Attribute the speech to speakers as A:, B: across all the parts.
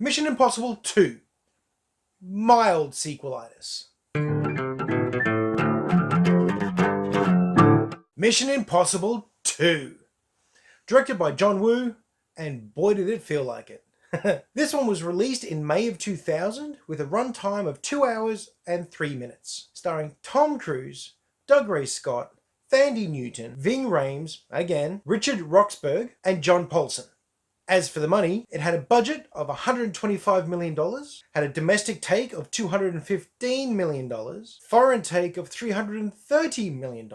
A: Mission Impossible 2. Mild sequelitis. Mission Impossible 2. Directed by John Woo, and boy did it feel like it. This one was released in May of 2000 with a runtime of 2 hours and 3 minutes, starring Tom Cruise, Doug Ray Scott, Thandie Newton, Ving Rhames, again, Richard Roxburgh, and John Paulson. As for the money, it had a budget of $125 million, had a domestic take of $215 million, foreign take of $330 million,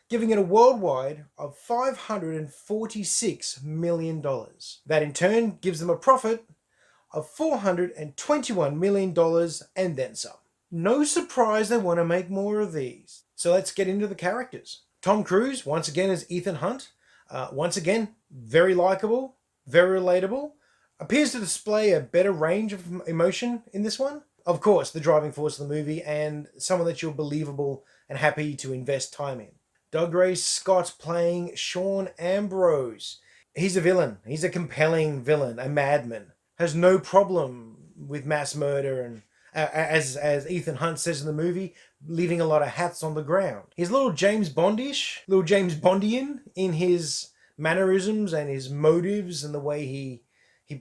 A: giving it a worldwide of $546 million. That in turn gives them a profit of $421 million and then some. No surprise they want to make more of these. So let's get into the characters. Tom Cruise, once again, as Ethan Hunt. Once again, very likable, very relatable. Appears to display a better range of emotion in this one. Of course, the driving force of the movie and someone that you're believable and happy to invest time in. Doug Ray Scott playing Sean Ambrose. He's a villain. He's a compelling villain, a madman. Has no problem with mass murder and, as Ethan Hunt says in the movie, leaving a lot of hats on the ground. He's a little James Bondish, little James Bondian in his mannerisms and his motives and the way he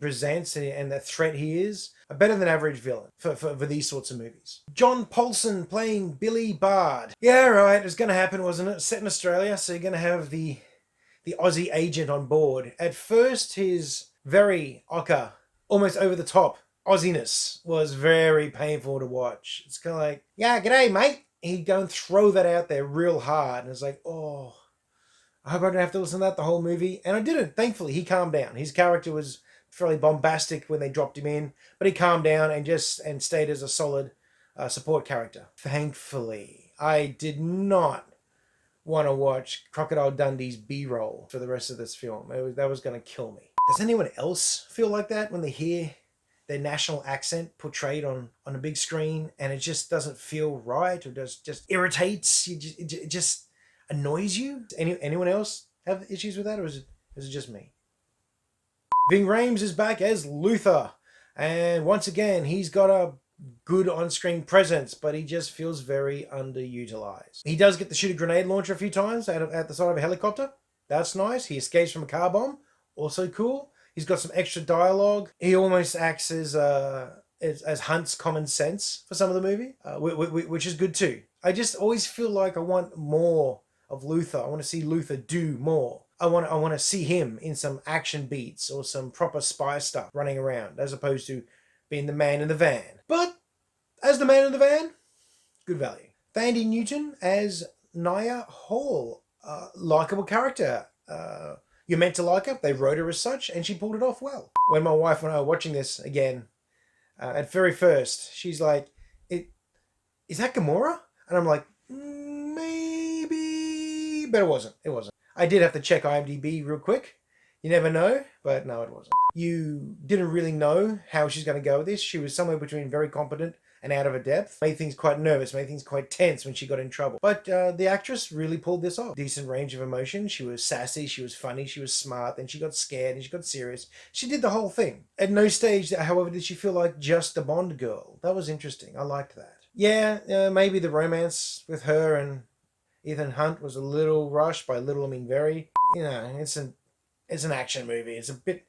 A: presents and the threat he is. A better than average villain for these sorts of movies. John Paulson playing Billy Bard. Yeah, right, it was going to happen, wasn't it? Set in Australia, so you're going to have the Aussie agent on board. At first, his very ochre, almost over the top Aussiness was very painful to watch. It's kind of like, yeah, g'day, mate. He'd go and throw that out there real hard, and it's like, oh, I hope I don't have to listen to that the whole movie. And I didn't, thankfully. He calmed down. His character was fairly bombastic when they dropped him in, but he calmed down and stayed as a solid support character. Thankfully, I did not want to watch Crocodile Dundee's B-roll for the rest of this film. That was going to kill me. Does anyone else feel like that when they hear their national accent portrayed on a big screen and it just doesn't feel right, or just irritates you? It just annoys you? Anyone else have issues with that, or is it just me? Ving Rhames is back as Luther, and once again he's got a good on-screen presence, but he just feels very underutilized. He does get to shoot a grenade launcher a few times at the side of a helicopter. That's nice. He escapes from a car bomb. Also cool. He's got some extra dialogue. He almost acts as Hunt's common sense for some of the movie, which is good too. I just always feel like I want more of Luther. I want to see Luther do more. I want to see him in some action beats or some proper spy stuff running around, as opposed to being the man in the van. But as the man in the van, good value. Thandie Newton as Nia Hall, likable character. You're meant to like her. They wrote her as such, and she pulled it off well. When my wife and I were watching this again, at very first, she's like, "Is that Gamora?" And I'm like, maybe, but it wasn't. It wasn't. I did have to check IMDb real quick. You never know, but no, it wasn't. You didn't really know how she's going to go with this. She was somewhere between very competent and out of her depth. Made things quite nervous, made things quite tense when she got in trouble. But the actress really pulled this off. Decent range of emotion. She was sassy, she was funny, she was smart, then she got scared and she got serious. She did the whole thing. At no stage, however, did she feel like just a Bond girl. That was interesting. I liked that. Yeah, maybe the romance with her and Ethan Hunt was a little rushed. By little, I mean very. You know, it's an action movie. It's a bit,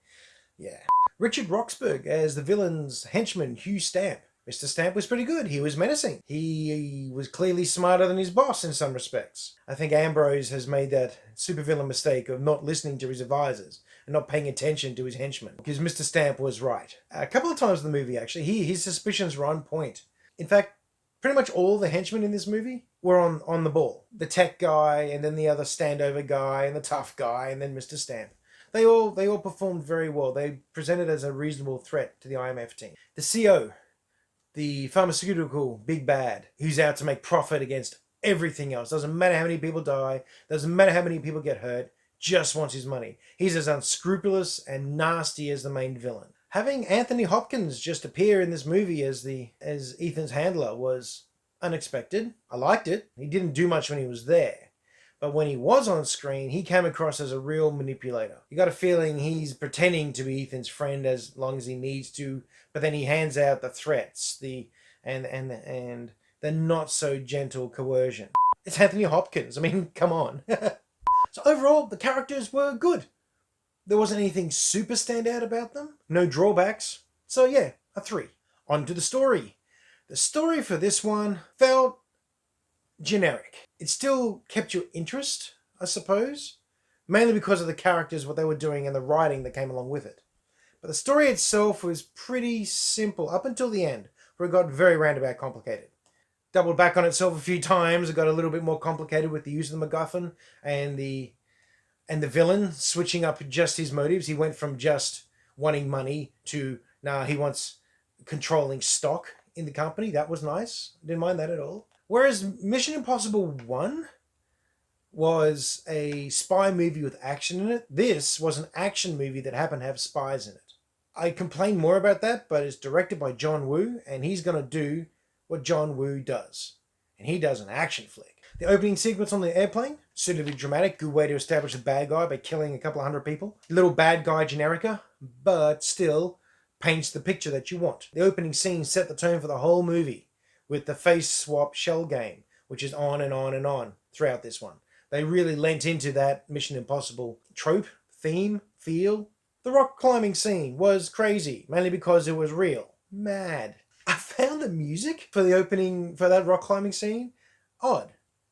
A: yeah. Richard Roxburgh as the villain's henchman, Hugh Stamp. Mr. Stamp was pretty good. He was menacing. He was clearly smarter than his boss in some respects. I think Ambrose has made that supervillain mistake of not listening to his advisors and not paying attention to his henchmen, because Mr. Stamp was right. A couple of times in the movie, actually, his suspicions were on point. In fact, pretty much all the henchmen in this movie were on the ball. The tech guy, and then the other standover guy, and the tough guy, and then Mr. Stamp. They all performed very well. They presented as a reasonable threat to the IMF team. The CO, the pharmaceutical big bad, who's out to make profit against everything else. Doesn't matter how many people die, doesn't matter how many people get hurt, just wants his money. He's as unscrupulous and nasty as the main villain. Having Anthony Hopkins just appear in this movie as Ethan's handler was unexpected. I liked it. He didn't do much when he was there. But when he was on screen, he came across as a real manipulator. You got a feeling he's pretending to be Ethan's friend as long as he needs to, but then he hands out the threats, and the not so gentle coercion. It's Anthony Hopkins. I mean, come on. So overall, the characters were good. There wasn't anything super standout about them. No drawbacks. So yeah, a 3. On to the story. The story for this one felt generic. It still kept your interest, I suppose, mainly because of the characters, what they were doing, and the writing that came along with it. But the story itself was pretty simple up until the end, where it got very roundabout complicated. Doubled back on itself a few times. It got a little bit more complicated with the use of the MacGuffin and the villain switching up just his motives. He went from just wanting money to now he wants controlling stock in the company. That was nice. Didn't mind that at all. Whereas Mission Impossible 1 was a spy movie with action in it, this was an action movie that happened to have spies in it. I complain more about that, but it's directed by John Woo, and he's going to do what John Woo does. And he does an action flick. The opening sequence on the airplane, suitably dramatic, good way to establish a bad guy by killing a couple of hundred people. Little bad guy generica, but still paints the picture that you want. The opening scene set the tone for the whole movie with the face swap shell game, which is on and on and on throughout this one. They really lent into that Mission Impossible trope, theme, feel. The rock climbing scene was crazy, mainly because it was real. Mad. I found the music for the opening, for that rock climbing scene, odd.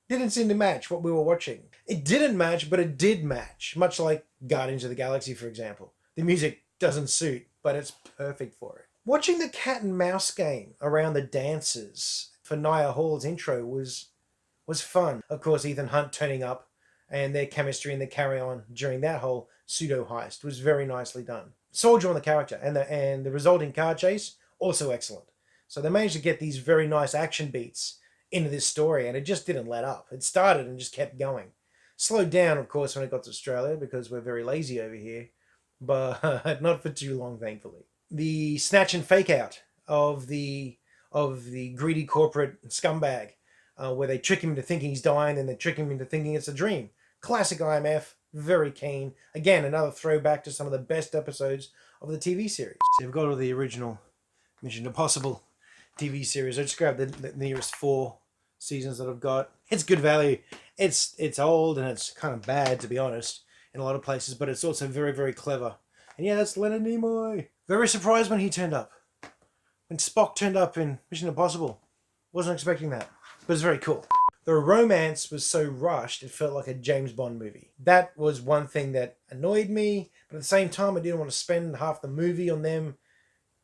A: Didn't seem to match what we were watching. It didn't match, but it did match, much like Guardians of the Galaxy, for example. The music doesn't suit, but it's perfect for it. Watching the cat and mouse game around the dances for Nia Hall's intro was fun. Of course, Ethan Hunt turning up and their chemistry and the carry on during that whole pseudo heist was very nicely done. Soldier on the character and the resulting car chase, also excellent. So they managed to get these very nice action beats into this story, and it just didn't let up. It started and just kept going. Slowed down, of course, when it got to Australia because we're very lazy over here, but not for too long, thankfully. The snatch and fake out of the greedy corporate scumbag, where they trick him into thinking he's dying, and they trick him into thinking it's a dream. Classic IMF, very keen. Again, another throwback to some of the best episodes of the TV series. So you've got all the original Mission Impossible TV series. I just grabbed the nearest 4 seasons that I've got. It's good value. It's old and it's kind of bad, to be honest, in a lot of places, but it's also very, very clever. And yeah, that's Leonard Nimoy. Very surprised when he turned up. When Spock turned up in Mission Impossible. Wasn't expecting that, but it's very cool. The romance was so rushed, it felt like a James Bond movie. That was one thing that annoyed me, but at the same time, I didn't want to spend half the movie on them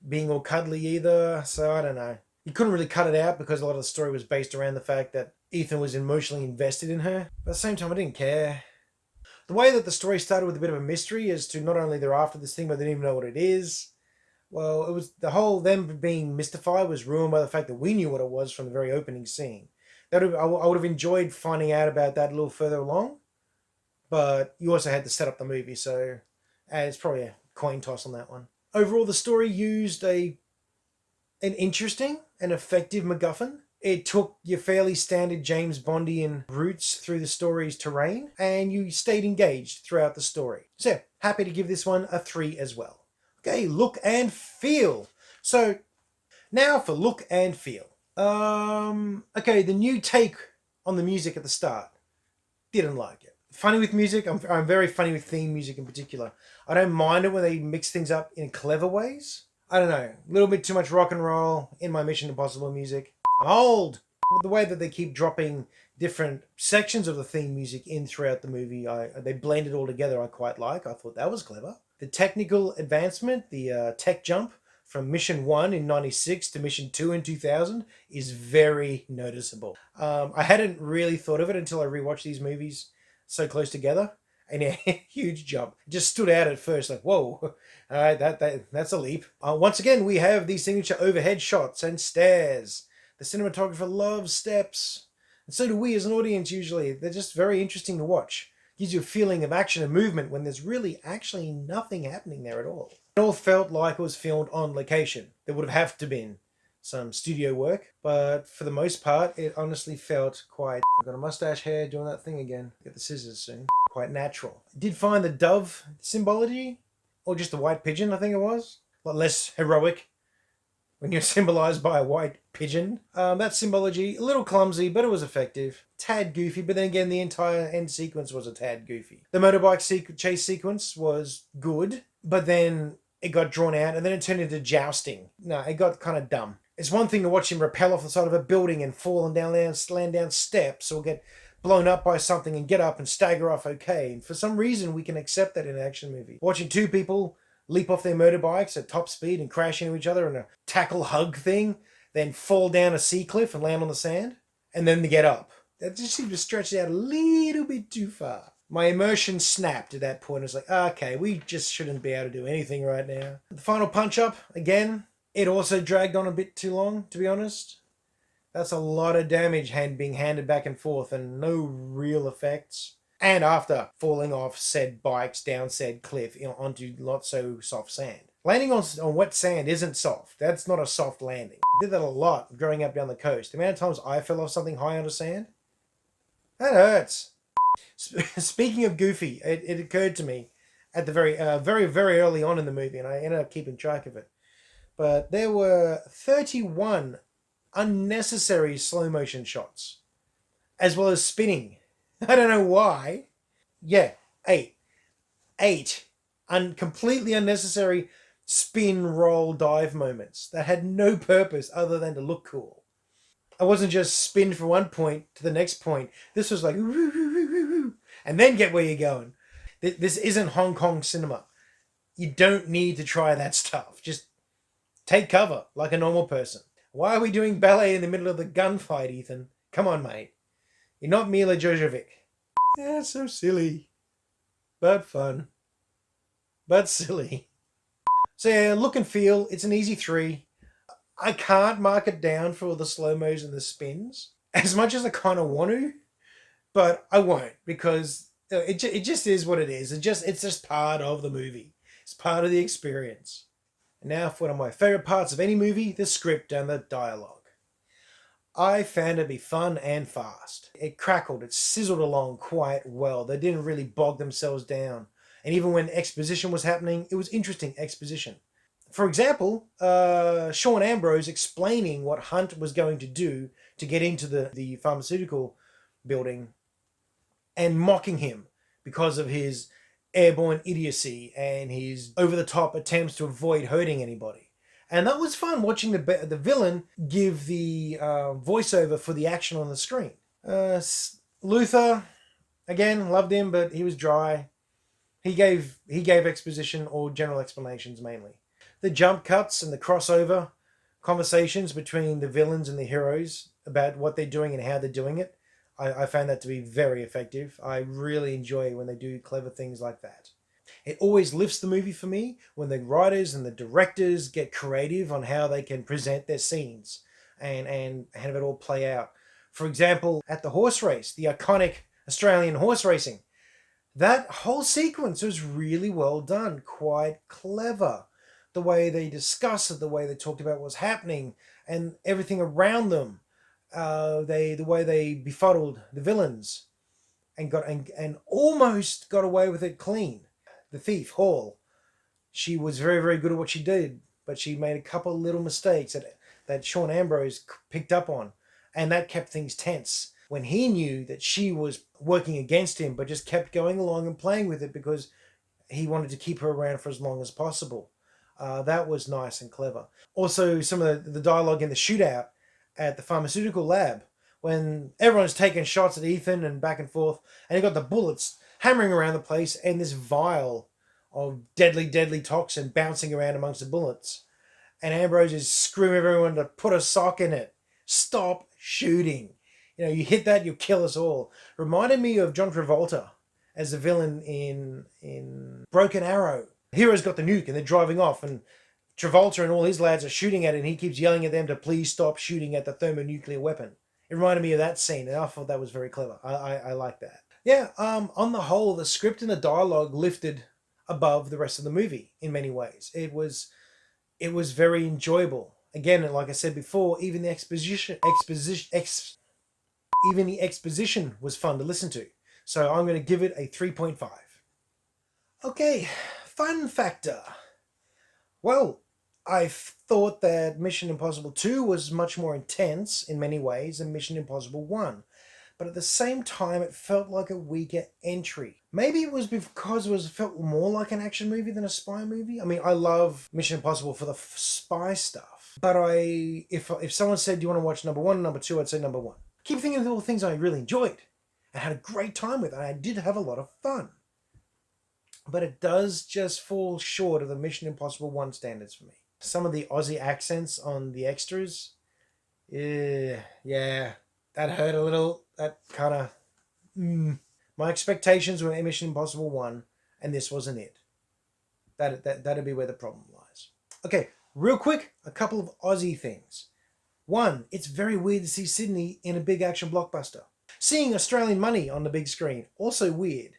A: being all cuddly either, so I don't know. You couldn't really cut it out because a lot of the story was based around the fact that Ethan was emotionally invested in her. But at the same time, I didn't care. The way that the story started with a bit of a mystery as to not only they're after this thing, but they didn't even know what it is. Well, it was the whole them being mystified was ruined by the fact that we knew what it was from the very opening scene. I would have enjoyed finding out about that a little further along, but you also had to set up the movie, so it's probably a coin toss on that one. Overall, the story used an interesting and effective MacGuffin. It took your fairly standard James Bondian routes through the story's terrain, and you stayed engaged throughout the story. So, happy to give this one a 3 as well. Okay, look and feel. So, now for look and feel. Okay, the new take on the music at the start. Didn't like it. Funny with music. I'm very funny with theme music in particular. I don't mind it when they mix things up in clever ways. I don't know, a little bit too much rock and roll in my Mission Impossible music. I'm old. The way that they keep dropping different sections of the theme music in throughout the movie, they blend it all together, I quite like. I thought that was clever. The technical advancement, the tech jump from Mission 1 in 96 to Mission 2 in 2000 is very noticeable. I hadn't really thought of it until I rewatched these movies so close together. And yeah, huge jump. Just stood out at first, like, whoa, that's a leap. Once again, we have these signature overhead shots and stares. The cinematographer loves steps. And so do we as an audience usually. They're just very interesting to watch. Gives you a feeling of action and movement when there's really actually nothing happening there at all. It all felt like it was filmed on location. There would have to been some studio work, but for the most part, it honestly felt quite, I've got a mustache hair doing that thing again, get the scissors soon, quite natural. I did find the dove symbology, or just the white pigeon, I think it was, a lot less heroic when you're symbolized by a white pigeon. That symbology, a little clumsy, but it was effective. Tad goofy, but then again, the entire end sequence was a tad goofy. The motorbike chase sequence was good, but then it got drawn out, and then it turned into jousting. No, it got kind of dumb. It's one thing to watch him rappel off the side of a building and fall and land down steps, or get blown up by something and get up and stagger off okay. And for some reason, we can accept that in an action movie. Watching two people leap off their motorbikes at top speed and crash into each other in a tackle hug thing, then fall down a sea cliff and land on the sand, and then they get up. That just seemed to stretch it out a little bit too far. My immersion snapped at that point. It's like, okay, we just shouldn't be able to do anything right now. The final punch-up, again, it also dragged on a bit too long, to be honest. That's a lot of damage being handed back and forth and no real effects. And after falling off said bikes down said cliff onto not so soft sand. Landing on wet sand isn't soft. That's not a soft landing. I did that a lot growing up down the coast. The amount of times I fell off something high onto sand, that hurts. Speaking of goofy, it occurred to me at the very early on in the movie, and I ended up keeping track of it. But there were 31 unnecessary slow motion shots, as well as spinning. I don't know why. Yeah, 8 completely unnecessary spin, roll, dive moments that had no purpose other than to look cool. I wasn't just spin from one point to the next point. This was like, and then get where you're going. This isn't Hong Kong cinema. You don't need to try that stuff. Just take cover like a normal person. Why are we doing ballet in the middle of the gunfight, Ethan? Come on, mate. You're not Mila Jojovic. Yeah, so silly. But fun. But silly. So yeah, look and feel, it's an easy 3. I can't mark it down for all the slow-mos and the spins, as much as I kind of want to, but I won't, because it just is what it is. It's just part of the movie. It's part of the experience. And now for one of my favorite parts of any movie, the script and the dialogue. I found it to be fun and fast. It crackled, it sizzled along quite well. They didn't really bog themselves down. And even when exposition was happening, it was interesting exposition. For example, Sean Ambrose explaining what Hunt was going to do to get into the pharmaceutical building and mocking him because of his airborne idiocy and his over-the-top attempts to avoid hurting anybody. And that was fun, watching the villain give the voiceover for the action on the screen. Luther, again, loved him, but he was dry. He gave exposition or general explanations mainly. The jump cuts and the crossover conversations between the villains and the heroes about what they're doing and how they're doing it, I found that to be very effective. I really enjoy when they do clever things like that. It always lifts the movie for me when the writers and the directors get creative on how they can present their scenes and have it all play out. For example, at the horse race, the iconic Australian horse racing, that whole sequence was really well done, quite clever. The way they discussed it, the way they talked about what was happening, and everything around them. The way they befuddled the villains, and almost got away with it clean. The thief Hall, she was very, very good at what she did, but she made a couple of little mistakes that Sean Ambrose picked up on, and that kept things tense. When he knew that she was working against him, but just kept going along and playing with it because he wanted to keep her around for as long as possible. That was nice and clever. Also, some of the dialogue in the shootout at the pharmaceutical lab, when everyone's taking shots at Ethan and back and forth, and you got the bullets hammering around the place and this vial of deadly, deadly toxin bouncing around amongst the bullets. And Ambrose is screaming at everyone to put a sock in it. Stop shooting. You know, you hit that, you'll kill us all. Reminded me of John Travolta as the villain in Broken Arrow. The hero's got the nuke and they're driving off, and Travolta and all his lads are shooting at it, and he keeps yelling at them to please stop shooting at the thermonuclear weapon. It reminded me of that scene, and I thought that was very clever. I like that. Yeah, on the whole, the script and the dialogue lifted above the rest of the movie in many ways. It was very enjoyable. Again, like I said before, even the exposition was fun to listen to. So I'm going to give it a 3.5. Okay, fun factor. Well, I thought that Mission Impossible 2 was much more intense in many ways than Mission Impossible 1. But at the same time, it felt like a weaker entry. Maybe it was because it felt more like an action movie than a spy movie. I mean, I love Mission Impossible for the spy stuff. But if someone said, do you want to watch number 1 and number 2, I'd say number 1. Keep thinking of all the things I really enjoyed and had a great time with, and I did have a lot of fun. But it does just fall short of the Mission Impossible 1 standards for me. Some of the Aussie accents on the extras, yeah, that hurt a little. That kind of... My expectations were Mission Impossible 1, and this wasn't it. That'd be where the problem lies. Okay, real quick, a couple of Aussie things. One, it's very weird to see Sydney in a big action blockbuster. Seeing Australian money on the big screen, also weird.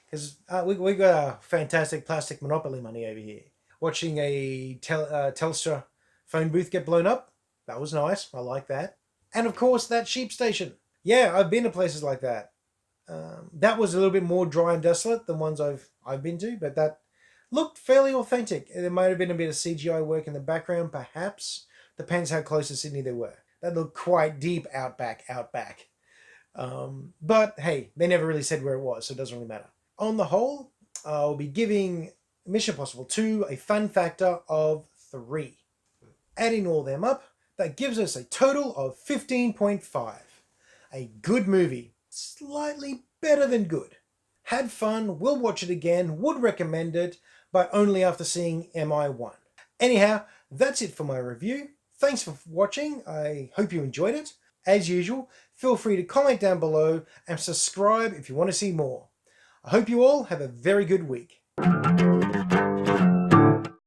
A: Because we got a fantastic plastic Monopoly money over here. Watching a Telstra phone booth get blown up, that was nice. I like that. And of course, that sheep station. Yeah, I've been to places like that. That was a little bit more dry and desolate than ones I've been to, but that looked fairly authentic. There might have been a bit of CGI work in the background, perhaps. Depends how close to Sydney they were. That looked quite deep outback. But hey, they never really said where it was, so it doesn't really matter. On the whole, I'll be giving Mission Impossible 2 a fun factor of 3. Adding all them up, that gives us a total of 15.5. A good movie. Slightly better than good. Had fun, will watch it again, would recommend it, but only after seeing MI1. Anyhow, that's it for my review. Thanks for watching. I hope you enjoyed it. As usual, feel free to comment down below and subscribe if you want to see more. I hope you all have a very good week.